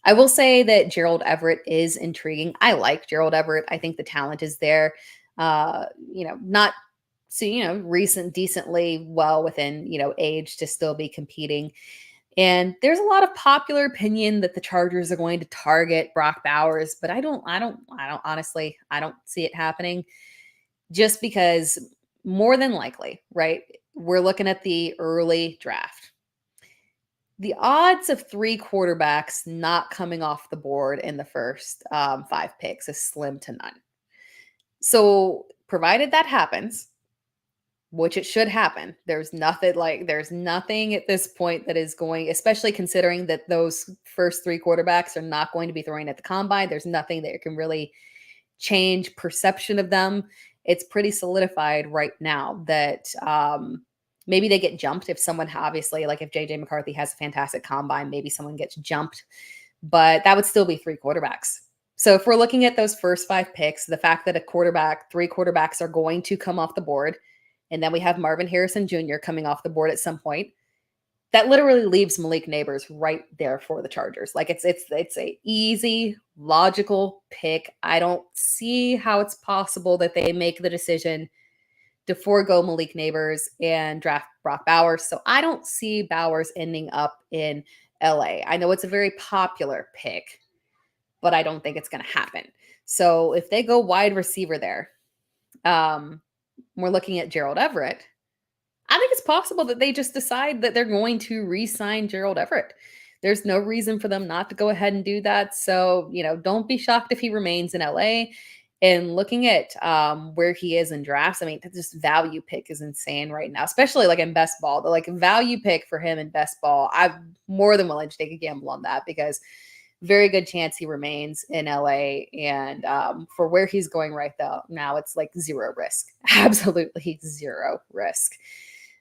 I will say that Gerald Everett is intriguing. I like Gerald Everett. I think the talent is there. Recent, decently well within, age to still be competing. And there's a lot of popular opinion that the Chargers are going to target Brock Bowers, but I don't honestly see it happening, just because more than likely, right? We're looking at the early draft. The odds of 3 quarterbacks not coming off the board in the first 5 picks is slim to none. So provided that happens, which it should happen, there's nothing at this point that is going, especially considering that those first 3 quarterbacks are not going to be throwing at the combine. There's nothing that can really change perception of them. It's pretty solidified right now that maybe they get jumped if someone, obviously, like if JJ McCarthy has a fantastic combine, maybe someone gets jumped, but that would still be 3 quarterbacks. So if we're looking at those first 5 picks, the fact that 3 quarterbacks are going to come off the board, and then we have Marvin Harrison Jr. coming off the board at some point, that literally leaves Malik Neighbors right there for the Chargers. Like it's a easy, logical pick. I don't see how it's possible that they make the decision to forego Malik Neighbors and draft Brock Bowers. So I don't see Bowers ending up in LA. I know it's a very popular pick, but I don't think it's going to happen. So if they go wide receiver there, we're looking at Gerald Everett. I think it's possible that they just decide that they're going to re-sign Gerald Everett. There's no reason for them not to go ahead and do that. So, don't be shocked if he remains in LA. And looking at where he is in drafts, I mean, this value pick is insane right now, especially like in best ball. The value pick for him in best ball, I'm more than willing to take a gamble on that, because very good chance he remains in LA. And for where he's going right now, it's like zero risk, absolutely zero risk.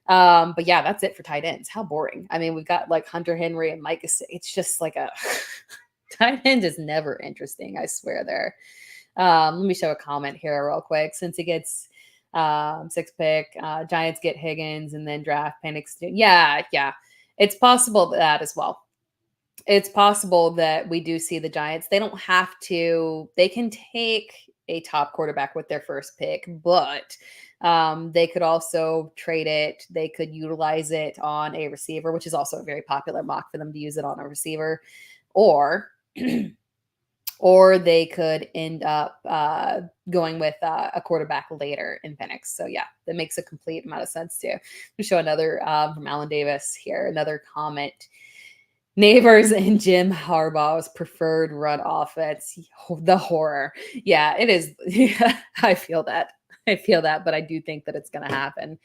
But yeah, that's it for tight ends. How boring. I mean, we've got like Hunter Henry and Mike. It's just like a tight end is never interesting. I swear there. Let me show a comment here real quick. Since he gets 6th pick, Giants get Higgins and then draft Penix. Yeah. It's possible that as well. It's possible that we do see the Giants. They don't have to. They can take a top quarterback with their first pick, but they could also trade it. They could utilize it on a receiver, which is also a very popular mock for them to use it on a receiver, or they could end up going with a quarterback later in Penix. So yeah, that makes a complete amount of sense too. We'll show another from Alan Davis here, another comment. Neighbors and Jim Harbaugh's preferred run offense. The horror. Yeah, it is. Yeah, I feel that, but I do think that it's going to happen.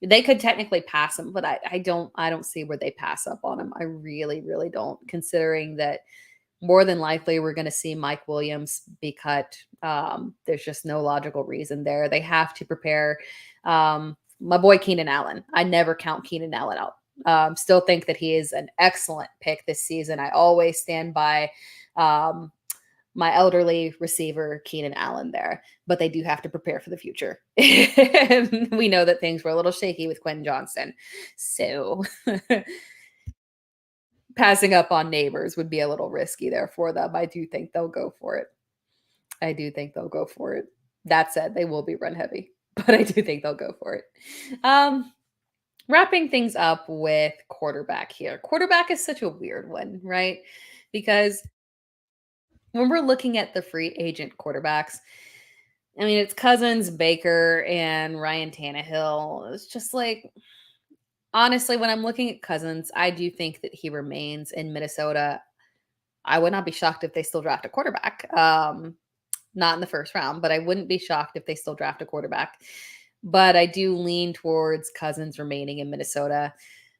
They could technically pass him, but I don't see where they pass up on him. I really, really don't, considering that more than likely we're going to see Mike Williams be cut. There's just no logical reason there. They have to prepare my boy Keenan Allen. I never count Keenan Allen out. Still think that he is an excellent pick this season. I always stand by my elderly receiver, Keenan Allen, there, but they do have to prepare for the future. We know that things were a little shaky with Quentin Johnston. So passing up on Neighbors would be a little risky there for them. I do think they'll go for it. That said, they will be run heavy, but I do think they'll go for it. Wrapping things up with quarterback here. Quarterback is such a weird one, right? Because when we're looking at the free agent quarterbacks, I mean, it's Cousins, Baker, and Ryan Tannehill. It's just like, honestly, when I'm looking at Cousins, I do think that he remains in Minnesota. I would not be shocked if they still draft a quarterback. Not in the first round, but I wouldn't be shocked if they still draft a quarterback. But I do lean towards Cousins remaining in Minnesota,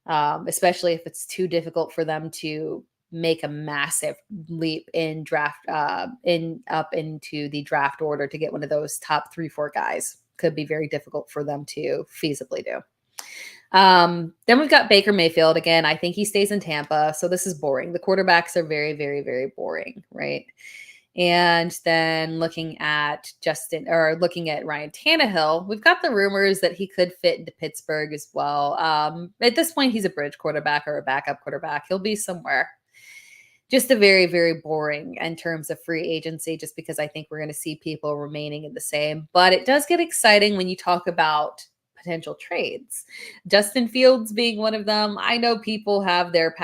especially if it's too difficult for them to make a massive leap in draft up into the draft order to get one of those top 3-4 guys. Could be very difficult for them to feasibly do. Then we've got Baker Mayfield. Again, I think he stays in Tampa. So this is boring. The quarterbacks are very, very, very boring, right? And then looking at Ryan Tannehill, we've got the rumors that he could fit into Pittsburgh as well. At this point, he's a bridge quarterback or a backup quarterback. He'll be somewhere. Just a very, very boring in terms of free agency, just because I think we're going to see people remaining in the same. But it does get exciting when you talk about potential trades. Justin Fields being one of them. I know people have their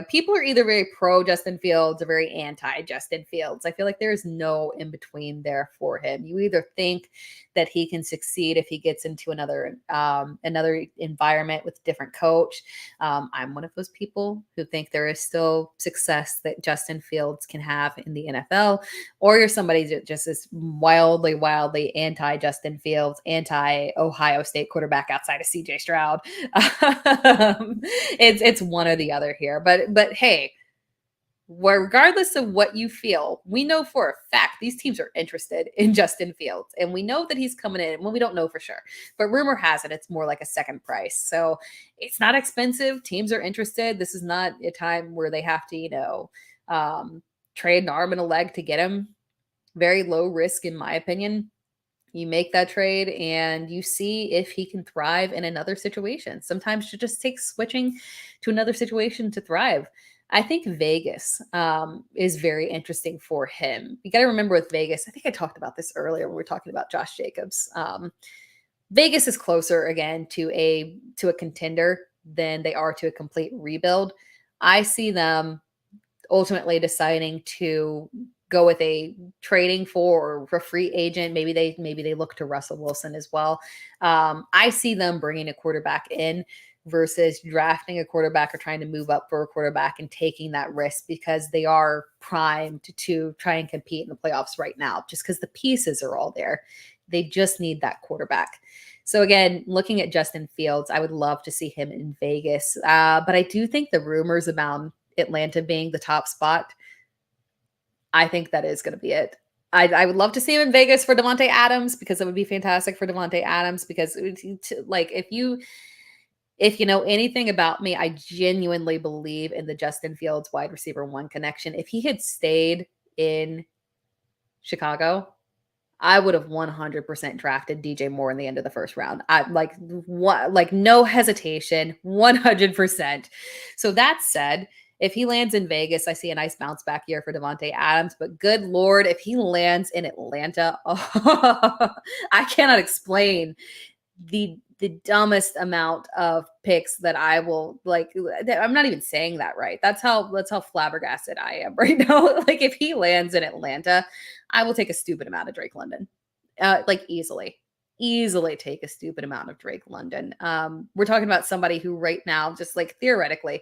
people are either very pro Justin Fields or very anti Justin Fields. I feel like there is no in between there for him. You either think that he can succeed if he gets into another environment with a different coach. I'm one of those people who think there is still success that Justin Fields can have in the NFL, or you're somebody that just is wildly, wildly anti Justin Fields, anti Ohio State quarterback outside of CJ Stroud. It's one or the other here, but hey, regardless of what you feel, we know for a fact these teams are interested in Justin Fields, and we know that he's coming in. Well, we don't know for sure, but rumor has it it's more like a second price. So it's not expensive. Teams are interested. This is not a time where they have to, trade an arm and a leg to get him. Very low risk, in my opinion. You make that trade and you see if he can thrive in another situation. Sometimes it just takes switching to another situation to thrive. I think Vegas is very interesting for him. You got to remember with Vegas, I think I talked about this earlier when we were talking about Josh Jacobs. Vegas is closer again to a contender than they are to a complete rebuild. I see them ultimately deciding to go with a trading for a free agent. Maybe they look to Russell Wilson as well. I see them bringing a quarterback in versus drafting a quarterback or trying to move up for a quarterback and taking that risk, because they are primed to try and compete in the playoffs right now, just because the pieces are all there. They just need that quarterback. So again, looking at Justin Fields, I would love to see him in Vegas. But I do think the rumors about Atlanta being the top spot, I think that is going to be it. I would love to see him in Vegas for DeVonta Adams, because it would be fantastic for DeVonta Adams, because like if you know anything about me, I genuinely believe in the Justin Fields wide receiver 1 connection. If he had stayed in Chicago, I would have 100% drafted DJ Moore in the end of the first round. Like no hesitation, 100%. So that said, if he lands in Vegas, I see a nice bounce back year for DeVonta Adams. But good Lord, if he lands in Atlanta, I cannot explain the dumbest amount of picks that I will like. I'm not even saying that right. That's how flabbergasted I am right now. Like if he lands in Atlanta, I will take a stupid amount of Drake London. Easily take a stupid amount of Drake London. We're talking about somebody who right now, just like theoretically,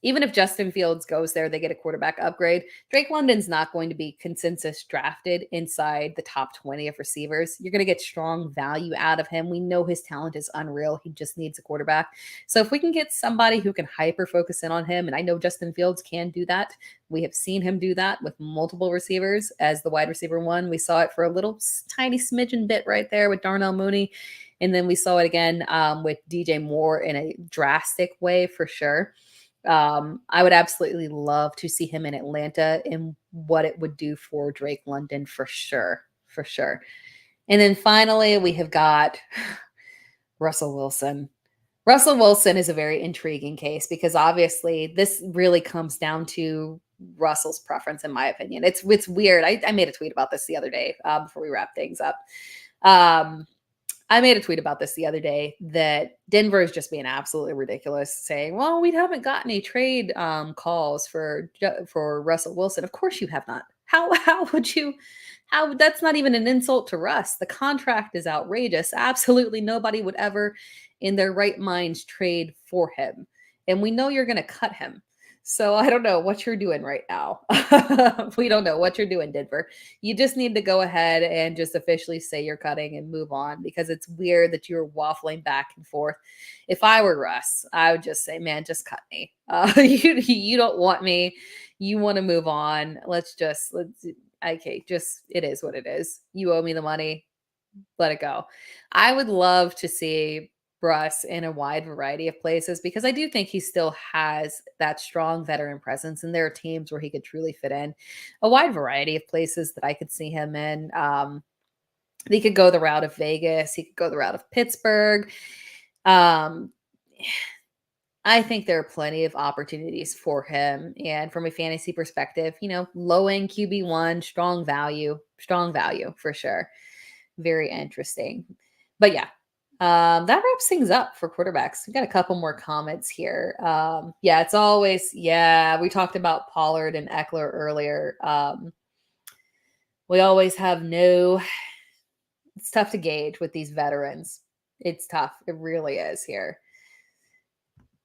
even if Justin Fields goes there, they get a quarterback upgrade. Drake London's not going to be consensus drafted inside the top 20 of receivers. You're going to get strong value out of him. We know his talent is unreal. He just needs a quarterback. So if we can get somebody who can hyper focus in on him, and I know Justin Fields can do that. We have seen him do that with multiple receivers as the wide receiver 1. We saw it for a little tiny smidgen bit right there with Darnell Mooney. And then we saw it again with DJ Moore in a drastic way for sure. I would absolutely love to see him in Atlanta and what it would do for Drake London for sure. For sure. And then finally, we have got Russell Wilson. Russell Wilson is a very intriguing case because obviously this really comes down to Russell's preference, in my opinion. It's weird. I made a tweet about this the other day before we wrap things up. I made a tweet about this the other day that Denver is just being absolutely ridiculous, saying, "Well, we haven't gotten any trade calls for Russell Wilson." Of course, you have not. How would you? How that's not even an insult to Russ. The contract is outrageous. Absolutely nobody would ever, in their right minds, trade for him, and we know you're going to cut him. So I don't know what you're doing right now. We don't know what you're doing, Denver. You just need to go ahead and just officially say you're cutting and move on because it's weird that you're waffling back and forth. If I were Russ, I would just say, man, just cut me. You don't want me. You want to move on. Okay, just it is what it is. You owe me the money. Let it go. I would love to see Russ in a wide variety of places because I do think he still has that strong veteran presence, and there are teams where he could truly fit in. A wide variety of places that I could see him in. He could go the route of Vegas. He could go the route of Pittsburgh. I think there are plenty of opportunities for him. And from a fantasy perspective, low end QB1, strong value for sure. Very interesting. But yeah, that wraps things up for quarterbacks. We got a couple more comments here. It's always, we talked about Pollard and Ekeler earlier. We always have it's tough to gauge with these veterans. It's tough. It really is here.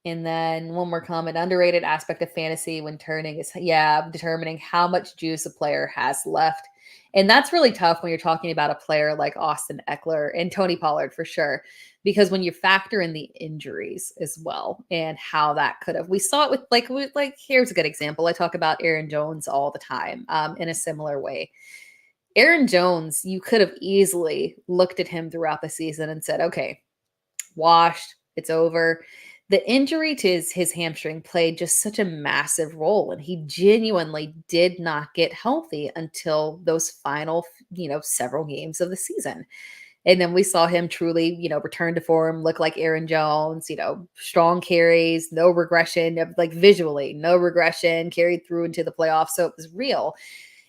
And then one more comment, underrated aspect of fantasy when turning is, determining how much juice a player has left. And that's really tough when you're talking about a player like Austin Ekeler and Tony Pollard for sure, because when you factor in the injuries as well and how that could have, we saw it with here's a good example. I talk about Aaron Jones all the time in a similar way. Aaron Jones, you could have easily looked at him throughout the season and said, okay, washed, it's over. The injury to his hamstring played just such a massive role, and he genuinely did not get healthy until those final, several games of the season. And then we saw him truly, return to form, look like Aaron Jones, strong carries, no regression, like visually, no regression, carried through into the playoffs. So it was real.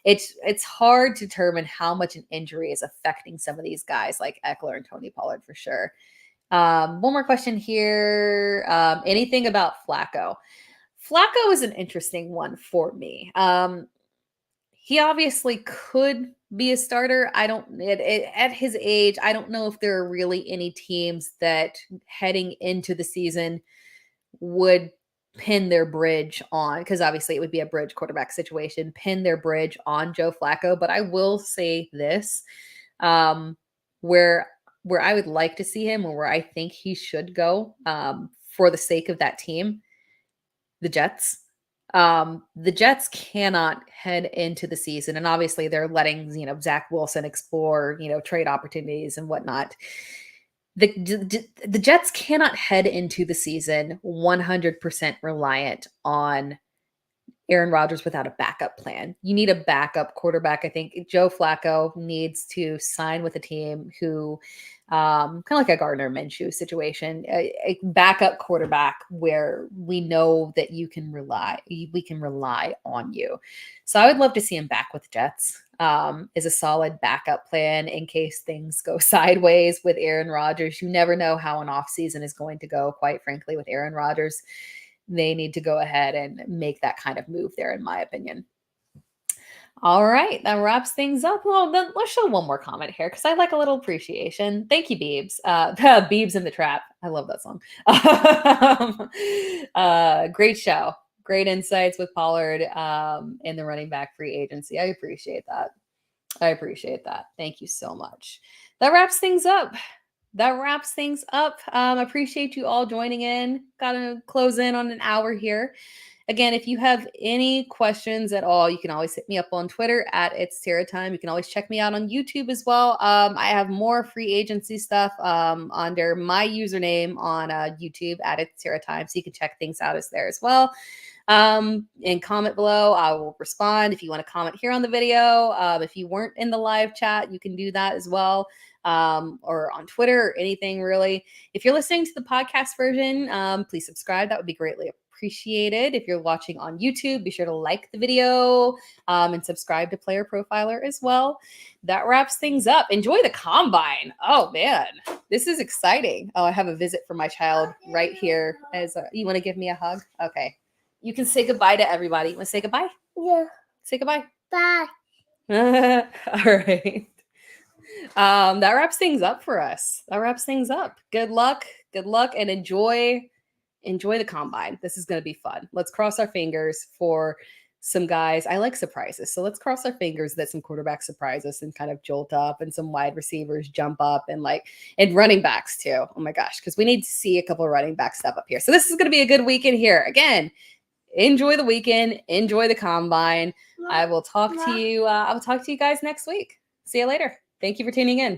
It's hard to determine how much an injury is affecting some of these guys like Ekeler and Tony Pollard for sure. One more question here. Anything about Flacco? Flacco is an interesting one for me. He obviously could be a starter. At his age, I don't know if there are really any teams that heading into the season would pin their bridge on, because obviously it would be a bridge quarterback situation, pin their bridge on Joe Flacco. But I will say this, where I would like to see him, or where I think he should go for the sake of that team, the Jets. The Jets cannot head into the season, and obviously they're letting Zach Wilson explore trade opportunities and whatnot. The Jets cannot head into the season 100% reliant on Aaron Rodgers without a backup plan. You need a backup quarterback. I think Joe Flacco needs to sign with a team who, kind of like a Gardner Minshew situation, a backup quarterback where we know that we can rely on you. So I would love to see him back with the Jets. Is a solid backup plan in case things go sideways with Aaron Rodgers. You never know how an offseason is going to go, quite frankly, with Aaron Rodgers. They need to go ahead and make that kind of move there, in my opinion. All right, that wraps things up. Well, then let's show one more comment here because I like a little appreciation. Thank you, Beebs. Beebs in the Trap. I love that song. Great show. Great insights with Pollard in the running back free agency. I appreciate that. Thank you so much. That wraps things up. Appreciate you all joining in. Got to close in on an hour here. Again, if you have any questions at all, you can always hit me up on Twitter at It's Tera Time. You can always check me out on YouTube as well. I have more free agency stuff under my username on YouTube at It's Tera Time, so you can check things out as there as well. And comment below. I will respond if you want to comment here on the video. If you weren't in the live chat, you can do that as well. Or on Twitter or anything really. If you're listening to the podcast version, please subscribe. That would be greatly appreciated. If you're watching on YouTube, be sure to like the video and subscribe to Player Profiler as well. That wraps things up. Enjoy the combine. Oh man, this is exciting. Oh, I have a visit from my child right here. You want to give me a hug? Okay. You can say goodbye to everybody. You want to say goodbye? Yeah. Say goodbye. Bye. All right. That wraps things up for us. That wraps things up. Good luck, and enjoy the combine. This is going to be fun. Let's cross our fingers for some guys. I like surprises, so let's cross our fingers that some quarterbacks surprise us and kind of jolt up, and some wide receivers jump up, and running backs too. Oh my gosh, because we need to see a couple of running backs step up here. So this is going to be a good weekend here. Again, enjoy the weekend, enjoy the combine. I will talk to you. I will talk to you guys next week. See you later. Thank you for tuning in.